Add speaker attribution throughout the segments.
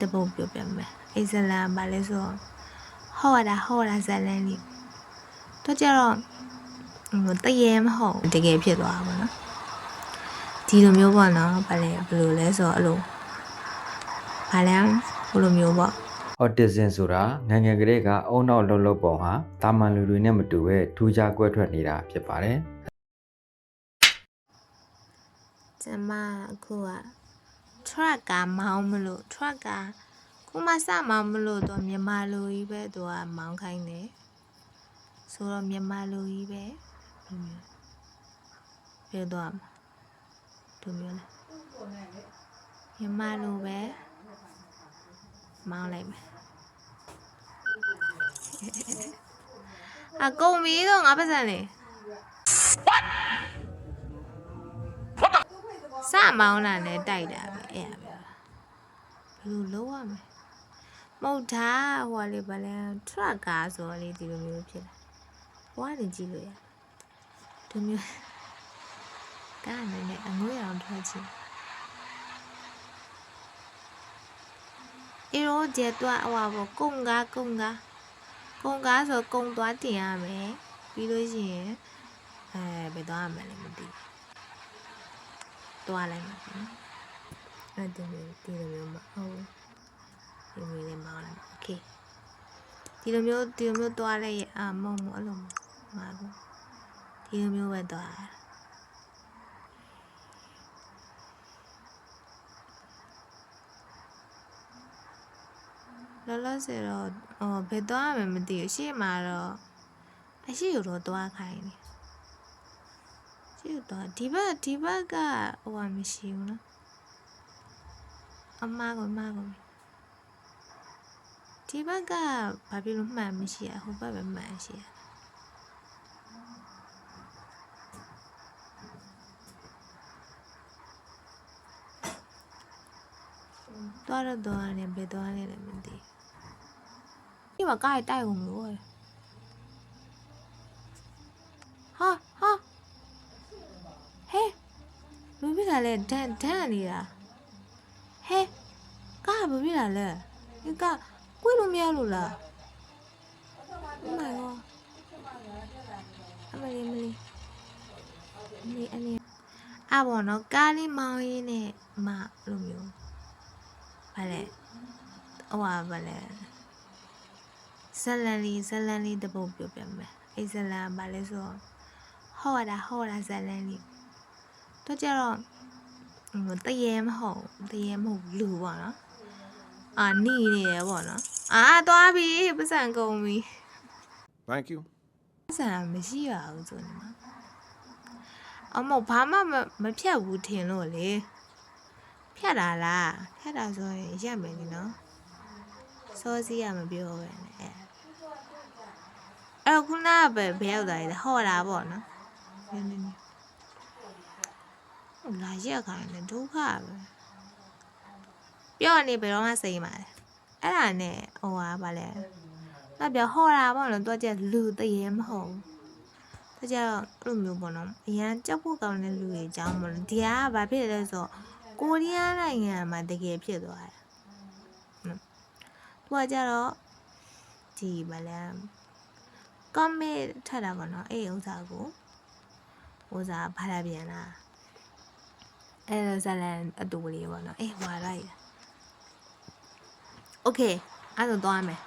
Speaker 1: တပုတ်ပြောပြမယ်အိဇလန်ပါလဲဆိုဟောတာဇလန်လေးတော့ကြတော့တရေမဟုတ်တကယ်ဖြစ်သွားတာပေါ့နော်ဒီလိုမျိုးပေါ့နော်ဘာလဲဘယ်လိုလဲဆိုတော့အဲ့လိုဘာလဲဘယ်လိုမျိုးပေါ့
Speaker 2: autism ဆိုတာငယ်ငယ်ကလေးကအုံနောက်လှုပ်ပုံဟာတာမန်လူတွေနဲ့မတူဘဲထူးခြားကွဲထွက်နေတာဖြစ်ပါတယ်
Speaker 1: ကျမအခုက truck ကမောင်းမလို့ truck ကခုမှစမောင်းမလို့တော့မြန်မာလူကြီးပဲသူကမောင်းခိုင်းတယ်ဆိုတော့မြန်မာလူကြီးပဲပြောတော့သူမျိုးလားမြန်မာလူပဲမောင်းလိုက်မယ်အကုန်ပြီတော့ငါပတ်စံလေစမောင်းတာနဲ့တိုက်တာပဲအဲ့ဒါပဲဘယ်လိုလုပ်ရမလဲမဟုတ်တာဟိုလေဗလဲ truck ကားဆိုတော့လေဒီလိုမျိုးဖြစ်လာဘွားနေကြည့်လို့ရဒီမျိုးကားနဲ့အငွေ့အောင်ထွက်ချင်အေရိုကျတော့ဟိုဘောကုန်းကားဆိုကုန်းသွားတင်ရမယ်ပြီးလို့ရှိရင်ဘယ်သွားရမလဲမသိသွားလိုက်မှာနော်အဲ့ဒီလိုမျိုးမဟုတ်ဒီလိုလေးမောင်းလိုက်โอเคဒီလိုမျိုးသွားလိုက်မဟုတ်အဲ့လိုမှာဒီလိုမျိုးပဲသွားလောလောဆယ်တော့ဘယ်သွားရမလဲမသိဘူးရှေ့မှာတော့အရှိတော့သွားခိုင်းတယ်ရှေ့တော့ဒီဘက်ကဟိုမရှိဘူးနော်အမကဒီဘက်ကဘာဖြစ်လို့မှန်မရှိရဟိုဘက်ပဲမှန်ရှိရသွားရတယ်ဘယ်သွားလဲလည်းမသိဒီမှာကားတိုက်အောင်လို့ဟာဟဲဘယ်ဖြစ်လာလဲဒန်နေတာဟဲကားဘယ်ဖြစ်လာလဲဒီကားကွေးလို့မရလို့လားOh my godအမလေးဘောနော်ကားလေးမောင်းရင်းနဲ့လိုမျိုးဘာလဲဘာလဲဇလန်လေးတပုတ်ပြောပြမယ်အိဇလန်ပါလဲဆိုဟောတာဇလန်လေးတော့ကြတော့တရေမဟုတ်လူပေါ့နော်နီးနေရပေါ့နော်သွားပြီပတ်စံကုန်ပြီ
Speaker 3: Thank you
Speaker 1: ပတ်စံမရှိပါဘူးဆိုနေမှာမဘာမှမဖြတ်ဘူးထင်လို့လေဖြတ်တာလားဖြတ်တာဆိုရင်ရက်မယ်လीနော်စောစီးရမပြောပဲနဲ့အဲ့ခုနကဘယ်ရောက်သွားလဲဟောတာပေါ့နော်နည်းလာရက်ခိုင်းတယ်ဒုက္ခပဲပြောနေဘယ်တော့မှစိတ်မှာလဲအဲ့ဒါနဲ့ဘာလဲငါပြောဟောတာပေါ့နော်တော့ကျလူတရေမဟုတ်ဒါကြတော့အဲ့လိုမျိုးပေါ့နော်အရန်ကြောက်ဖို့ကောင်းတဲ့လူတွေအကြောင်းပေါ့နော်ဒီကဘာဖြစ်လဲဆိုတော့ကိုရီးယားနိုင်ငံမှာတကယ်ဖြစ်သွားတယ်သူကကြတော့ဒီဘာလဲကွန်မန့်ထပ်တာပေါ့နော်အဲ့ဥစားကိုဘာလာပြန်လားအဲ့ဒါဇလန်အတူလေးပေါ့နော်ဝါလိုက်โอเคအဲ့ဒါသွားမယ်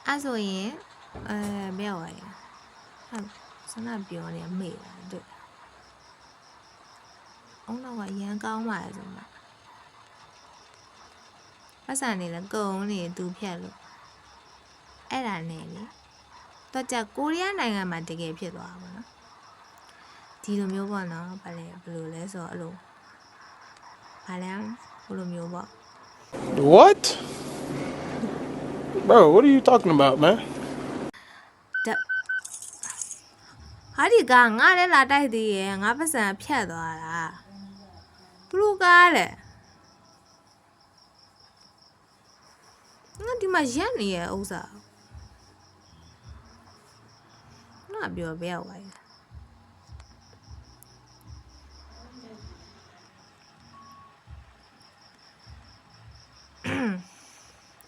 Speaker 1: အဲ့ဆိုရင်ဘယ်ရောက်ရလဲဆန္ဒပြောနေမေ့တာတွေ့အောင်တော့ရန်ကောင်းပါလေဆိုမှပတ်စံနေလဲကုံနေသူဖြတ်လို့အဲ့ဒါနဲ့လေတော့ကြကိုရီးယားနိုင်ငံမှာတကယ်ဖြစ်သွားတာပေါ့နော်ဒီလိုမျိုးပေါ့နော်ဘာလဲဘယ်လိုလဲဆိုတော့အဲ့လိုဘာလဲဘယ်လိုမျိုးပေါ့
Speaker 3: What? Bro, what are you talking about, man?
Speaker 1: ဟာဒီကငါလည်းလာတိုက်သေးရဲ့ငါပတ်စံဖြတ်သွားတာဘလူးကားလေငါဒီမှာရက်နေရဲ့ဥစ္စာငါပြောဘယ်ရောက်သွားလဲ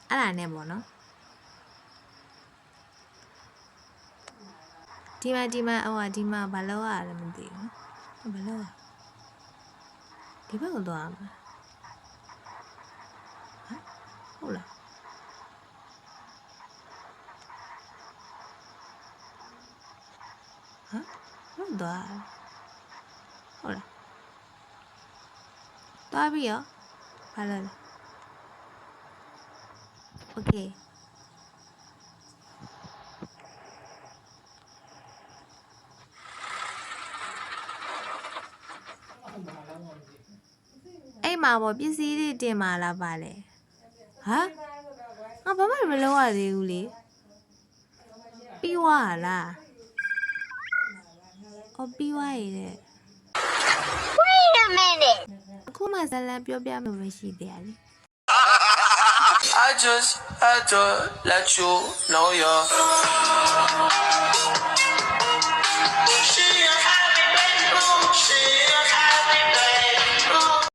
Speaker 1: အဲ့ဒါနဲ့ပေါ့နော်ဒီမှာဟိုကဒီမှာဘာလို့ရလဲမသိဘူးဘာလို့ဒီဘက်ကိုသွားမှာဟုတ်လားဟုတ်သွားဟုတ်လားသွားပြီရောဘာလဲโอเคအဲ့မှာပေါ့ပစ္စည်းတွေတင်มาလားပါလေဟာငါဘာမှမလုပ်ရသေးဘူးလေပြီးသွားလားအော်ပြီးသွားရဲ့
Speaker 4: Wait a minute.
Speaker 1: အခုမှဇလန်ပြောပြမှာမရှိသေးရလေ
Speaker 5: I just had to let you know you're